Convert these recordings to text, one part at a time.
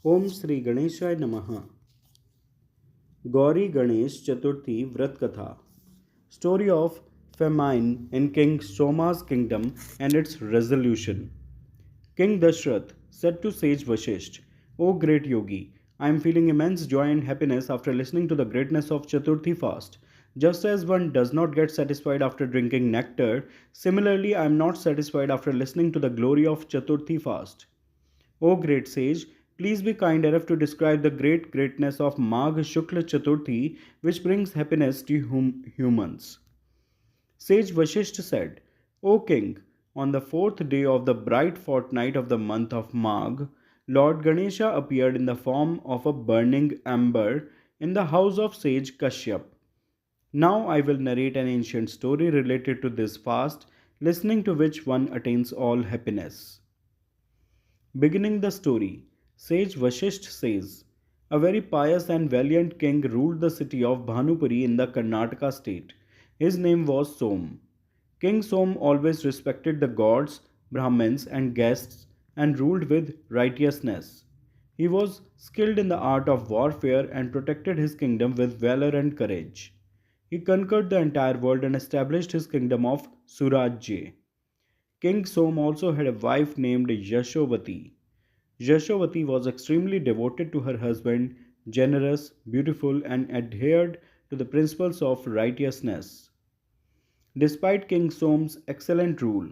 Om Sri Ganeshaya Namaha. Gauri Ganesha Chaturthi Vrat Katha. Story of famine in King Soma's kingdom and its resolution. King Dashrath said to sage Vashisht, O great yogi, I am feeling immense joy and happiness after listening to the greatness of Chaturthi fast. Just as one does not get satisfied after drinking nectar, similarly I am not satisfied after listening to the glory of Chaturthi fast. O great sage, please be kind enough to describe the greatness of Magha Shukla Chaturthi, which brings happiness to humans. Sage Vashisht said, O king, on the fourth day of the bright fortnight of the month of Magh, Lord Ganesha appeared in the form of a burning ember in the house of sage Kashyap. Now I will narrate an ancient story related to this fast, listening to which one attains all happiness. Beginning the story, sage Vashisht says, a very pious and valiant king ruled the city of Bhanupuri in the Karnataka state. His name was Som. King Som always respected the gods, Brahmins, and guests and ruled with righteousness. He was skilled in the art of warfare and protected his kingdom with valor and courage. He conquered the entire world and established his kingdom of Surajya. King Som also had a wife named Yashovati. Yashovati was extremely devoted to her husband, generous, beautiful, and adhered to the principles of righteousness. Despite King Som's excellent rule,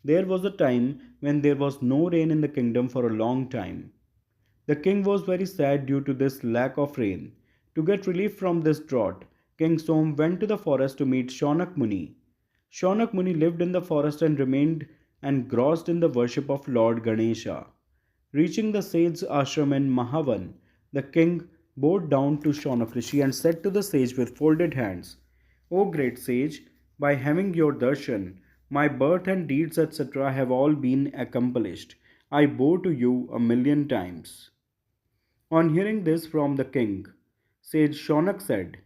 there was a time when there was no rain in the kingdom for a long time. The king was very sad due to this lack of rain. To get relief from this drought, King Som went to the forest to meet Shaunak Muni. Shaunak Muni lived in the forest and remained engrossed in the worship of Lord Ganesha. Reaching the sage's ashram in Mahavan, the king bowed down to Shaunak Rishi and said to the sage with folded hands, O great sage, by having your darshan, my birth and deeds etc. have all been accomplished. I bow to you 1,000,000 times. On hearing this from the king, sage Shaunak said,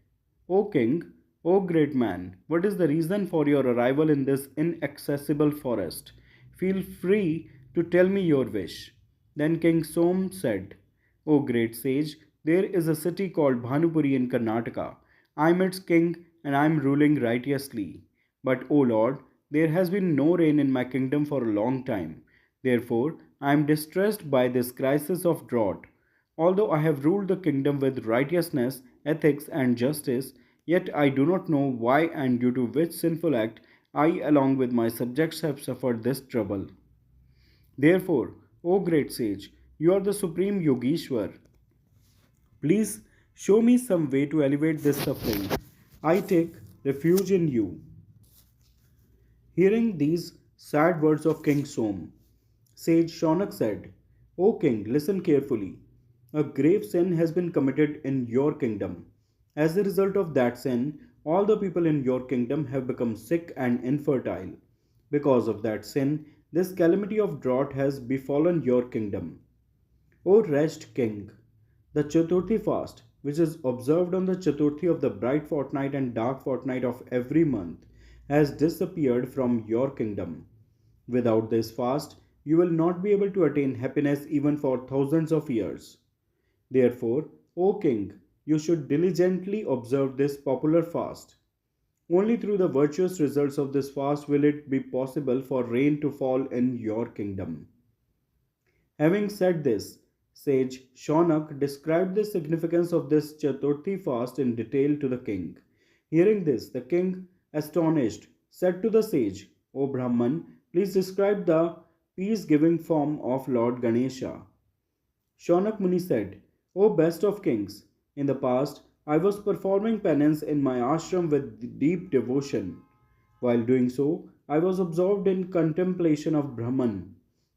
O king, O great man, what is the reason for your arrival in this inaccessible forest? Feel free to tell me your wish. Then King Som said, O great sage, there is a city called Bhanupuri in Karnataka. I am its king and I am ruling righteously. But, O Lord, there has been no rain in my kingdom for a long time. Therefore, I am distressed by this crisis of drought. Although I have ruled the kingdom with righteousness, ethics, and justice, yet I do not know why and due to which sinful act I, along with my subjects, have suffered this trouble. Therefore, O great sage, you are the supreme Yogeshwar. Please show me some way to alleviate this suffering. I take refuge in you. Hearing these sad words of King Som, sage Shaunak said, O king, listen carefully. A grave sin has been committed in your kingdom. As a result of that sin, all the people in your kingdom have become sick and infertile. Because of that sin, this calamity of drought has befallen your kingdom. O wretched king, the Chaturthi fast, which is observed on the Chaturthi of the bright fortnight and dark fortnight of every month, has disappeared from your kingdom. Without this fast, you will not be able to attain happiness even for thousands of years. Therefore, O king, you should diligently observe this popular fast. Only through the virtuous results of this fast will it be possible for rain to fall in your kingdom. Having said this, sage Shaunak described the significance of this Chaturthi fast in detail to the king. Hearing this, the king, astonished, said to the sage, O Brahman, please describe the peace-giving form of Lord Ganesha. Shaunak Muni said, O best of kings, in the past I was performing penance in my ashram with deep devotion. While doing so, I was absorbed in contemplation of Brahman.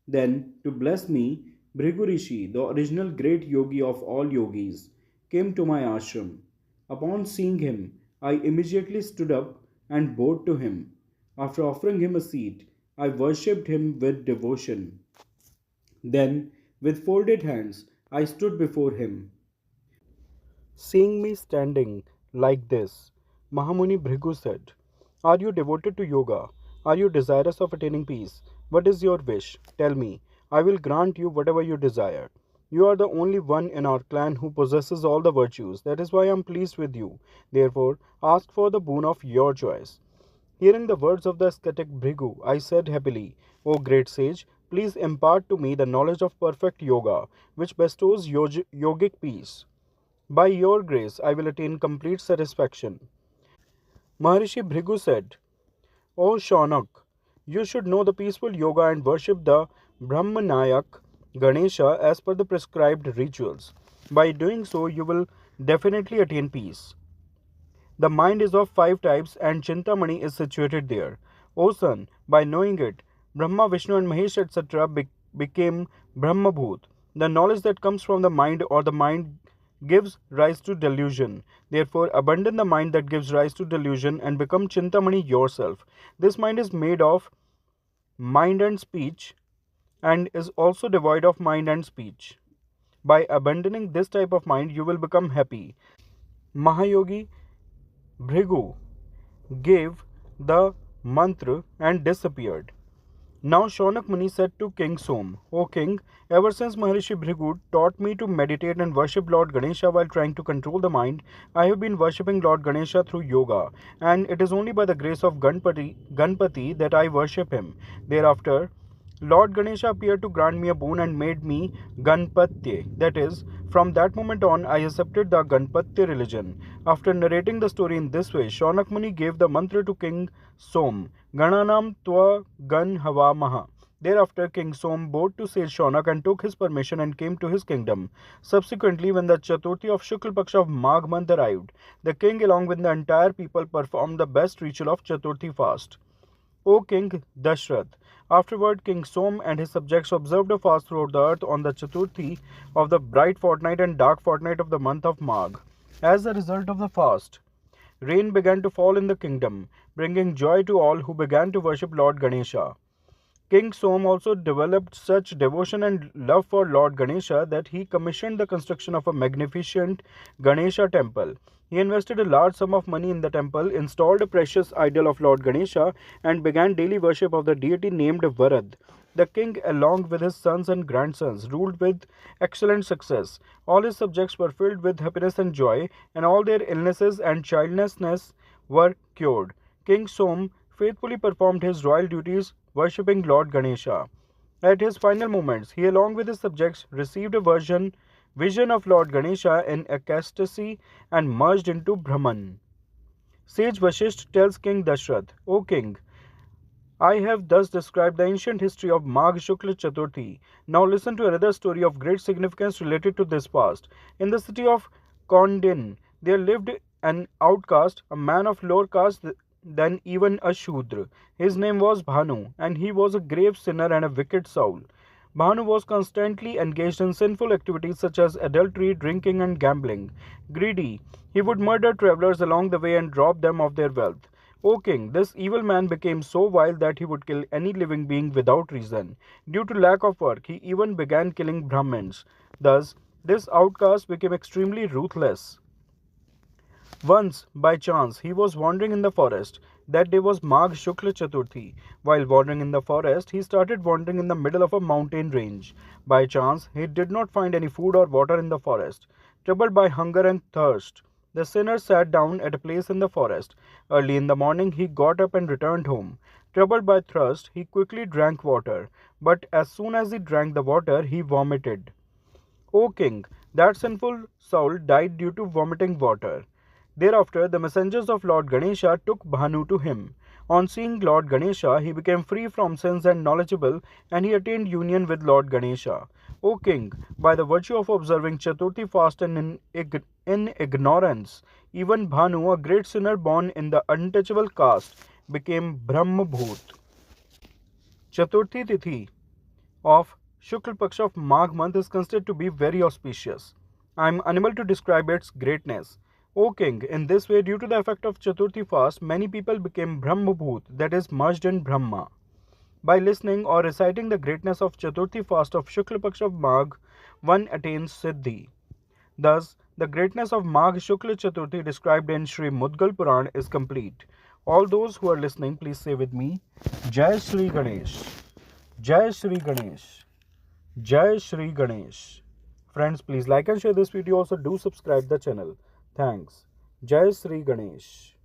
Then, to bless me, Bhrigu Rishi, the original great yogi of all yogis, came to my ashram. Upon seeing him, I immediately stood up and bowed to him. After offering him a seat, I worshipped him with devotion. Then, with folded hands, I stood before him. Seeing me standing like this, Mahamuni Bhrigu said, Are you devoted to yoga? Are you desirous of attaining peace? What is your wish? Tell me. I will grant you whatever you desire. You are the only one in our clan who possesses all the virtues. That is why I am pleased with you. Therefore, ask for the boon of your choice. Hearing the words of the ascetic Bhrigu, I said happily, O great sage, please impart to me the knowledge of perfect yoga, which bestows yogic peace. By your grace, I will attain complete satisfaction. Maharishi Bhrigu said, O Shaunak, you should know the peaceful yoga and worship the Brahmanayak Ganesha as per the prescribed rituals. By doing so, you will definitely attain peace. The mind is of five types and Chintamani is situated there. O son, by knowing it, Brahma, Vishnu, and Mahesh, etc., became Brahmabhut. The knowledge that comes from the mind or the mind gives rise to delusion. Therefore, abandon the mind that gives rise to delusion and become Chintamani yourself. This mind is made of mind and speech and is also devoid of mind and speech. By abandoning this type of mind, you will become happy. Mahayogi Bhrigu gave the mantra and disappeared. Now Shaunak Muni said to King Som, O king, ever since Maharishi Bhrigu taught me to meditate and worship Lord Ganesha while trying to control the mind, I have been worshipping Lord Ganesha through yoga, and it is only by the grace of Ganpati that I worship him. Thereafter, Lord Ganesha appeared to grant me a boon and made me Ganpatye. That is, from that moment on, I accepted the Ganpatye religion. After narrating the story in this way, Shaunak Muni gave the mantra to King Som, Gananam Twa Gan Hava Maha. Thereafter, King Som bowed to sage Shaunak and took his permission and came to his kingdom. Subsequently, when the Chaturthi of Shukla Paksha of Magh month arrived, the king along with the entire people performed the best ritual of Chaturthi fast. O King Dashrath. Afterward, King Som and his subjects observed a fast throughout the earth on the Chaturthi of the bright fortnight and dark fortnight of the month of Magh. As a result of the fast, rain began to fall in the kingdom, bringing joy to all who began to worship Lord Ganesha. King Som also developed such devotion and love for Lord Ganesha that he commissioned the construction of a magnificent Ganesha temple. He invested a large sum of money in the temple, installed a precious idol of Lord Ganesha, and began daily worship of the deity named Varad. The king, along with his sons and grandsons, ruled with excellent success. All his subjects were filled with happiness and joy, and all their illnesses and childlessness were cured. King Som faithfully performed his royal duties, worshipping Lord Ganesha. At his final moments, he, along with his subjects, received a vision of Lord Ganesha in ecstasy and merged into Brahman. Sage Vashisht tells King Dashrath, O king, I have thus described the ancient history of Magha Shukla Chaturthi. Now listen to another story of great significance related to this past. In the city of Kondin, there lived an outcast, a man of lower caste than even a Shudra. His name was Bhanu, and he was a grave sinner and a wicked soul. Bhanu was constantly engaged in sinful activities such as adultery, drinking, and gambling. Greedy, he would murder travelers along the way and rob them of their wealth. O king, this evil man became so wild that he would kill any living being without reason. Due to lack of work, he even began killing Brahmins. Thus, this outcast became extremely ruthless. Once, by chance, he was wandering in the forest. That day was Magha Shukla Chaturthi. While wandering in the forest, he started wandering in the middle of a mountain range. By chance, he did not find any food or water in the forest. Troubled by hunger and thirst, the sinner sat down at a place in the forest. Early in the morning, he got up and returned home. Troubled by thirst, he quickly drank water. But as soon as he drank the water, he vomited. O king, that sinful soul died due to vomiting water. Thereafter, the messengers of Lord Ganesha took Bhanu to him. On seeing Lord Ganesha, he became free from sins and knowledgeable, and he attained union with Lord Ganesha. O king, by the virtue of observing Chaturthi fast and in ignorance, even Bhanu, a great sinner born in the untouchable caste, became Brahmabhut. Chaturthi Tithi of Shukla Paksha of Magh month is considered to be very auspicious. I am unable to describe its greatness. O king, in this way, due to the effect of Chaturthi fast, many people became Brahmabhut, that is, merged in Brahma. By listening or reciting the greatness of Chaturthi fast of Shukla Paksha of Magh, one attains Siddhi. Thus, the greatness of Magha Shukla Chaturthi described in Sri Mudgal Puran is complete. All those who are listening, please say with me, Jai Shri Ganesh, Jai Shri Ganesh, Jai Shri Ganesh. Friends, please like and share this video. Also, do subscribe the channel. Thanks. Jai Sri Ganesh.